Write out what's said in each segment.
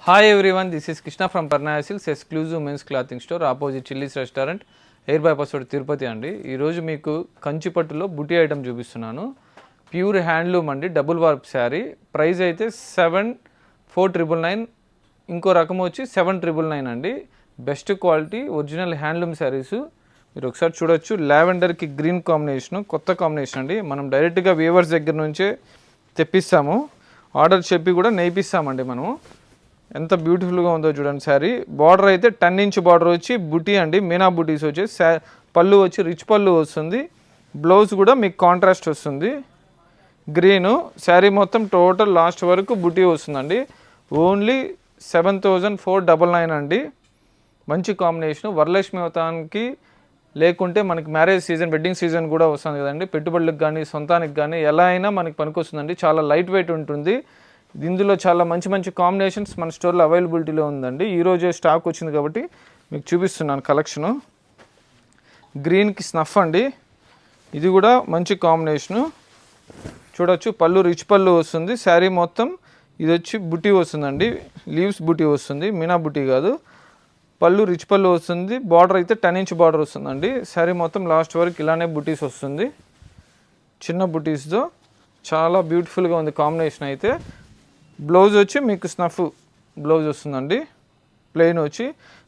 Hi everyone, this is Krishna from Parnaya Silks, exclusive men's clothing store, opposite Chili's restaurant, air bypass road Tirupati అండి. ఈరోజు మీకు కంచిపట్టులో బుటీ item చూపిస్తున్నాను. Pure handloom అండి, double warp sari. Price అయితే 7,499, ఇంకో రకం వచ్చి 7,999 అండి. Best quality original handloom saris. మీరు ఒకసారి చూడొచ్చు, లావెండర్కి గ్రీన్ కాంబినేషను, కొత్త కాంబినేషన్ అండి. మనం డైరెక్ట్గా వీవర్స్ దగ్గర నుంచే తెప్పిస్తాము, ఆర్డర్ చెప్పి కూడా నేయిస్తామండి మనము. ఎంత బ్యూటిఫుల్గా ఉందో చూడండి శారీ. బార్డర్ అయితే 10 ఇంచ్ బార్డర్ వచ్చి బుటీ అండి, మీనా బుటీస్ వచ్చి పళ్ళు వచ్చి రిచ్ పళ్ళు వస్తుంది. బ్లౌజ్ కూడా మీకు కాంట్రాస్ట్ వస్తుంది గ్రీను. శారీ మొత్తం టోటల్ లాస్ట్ వరకు బుటీ వస్తుందండి. ఓన్లీ 7,499 అండి. మంచి కాంబినేషను. వరలక్ష్మి వ్రతానికి లేకుంటే మనకి మ్యారేజ్ సీజన్, వెడ్డింగ్ సీజన్ కూడా వస్తుంది కదండి. పెట్టుబడులకు కానీ సొంతానికి కానీ ఎలా అయినా మనకి పనికొస్తుందండి. చాలా లైట్ వెయిట్ ఉంటుంది. ఇందులో చాలా మంచి మంచి కాంబినేషన్స్ మన స్టోర్లో అవైలబిలిటీలో ఉందండి. ఈరోజే స్టాక్ వచ్చింది కాబట్టి మీకు చూపిస్తున్నాను కలెక్షను. గ్రీన్కి స్నఫ్ అండి, ఇది కూడా మంచి కాంబినేషను. చూడొచ్చు, పళ్ళు రిచ్ పళ్ళు వస్తుంది. శారీ మొత్తం ఇది వచ్చి బుటీ వస్తుందండి, లీవ్స్ బుటీ వస్తుంది, మీనా బుటీ కాదు. పళ్ళు రిచ్ పళ్ళు వస్తుంది. బార్డర్ అయితే 10 ఇంచ్ బార్డర్ వస్తుందండి. శారీ మొత్తం లాస్ట్ వరకు ఇలానే బుటీస్ వస్తుంది, చిన్న బుటీస్తో. చాలా బ్యూటిఫుల్గా ఉంది కాంబినేషన్ అయితే. బ్లౌజ్ వచ్చి మీకు స్నఫ్ బ్లౌజ్ వస్తుందండి, ప్లెయిన్ వచ్చి.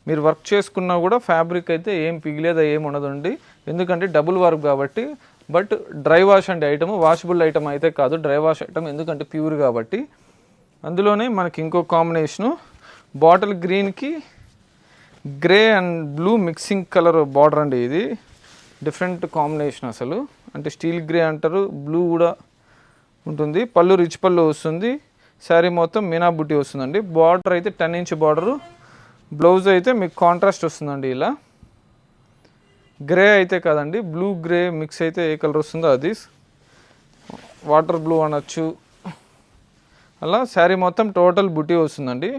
మీరు వర్క్ చేసుకున్నా కూడా ఫ్యాబ్రిక్ అయితే ఏం పిగిలేదా ఏం ఉండదండి, ఎందుకంటే డబుల్ వర్క్ కాబట్టి. బట్ డ్రై వాష్ అంటే ఐటమ్, వాషబుల్ ఐటమ్ అయితే కాదు, డ్రై వాష్ ఐటమ్, ఎందుకంటే ప్యూర్ కాబట్టి. అందులోనే మనకి ఇంకో కాంబినేషను, బాటిల్ గ్రీన్కి grey and blue mixing colour border అండి. ఇది డిఫరెంట్ కాంబినేషన్ అసలు, అంటే స్టీల్ గ్రే అంటారు, బ్లూ కూడా ఉంటుంది. పళ్ళు రిచ్ పళ్ళు వస్తుంది. శారీ మొత్తం మీనా బుట్టి వస్తుందండి. బార్డర్ అయితే 10 ఇంచ్ బార్డరు. బ్లౌజ్ అయితే మీకు కాంట్రాస్ట్ వస్తుందండి. ఇలా గ్రే అయితే కాదండి, బ్లూ గ్రే మిక్స్ అయితే ఏ కలర్ వస్తుందో అది, వాటర్ బ్లూ అనొచ్చు. అలా శారీ మొత్తం టోటల్ బుట్టి వస్తుందండి.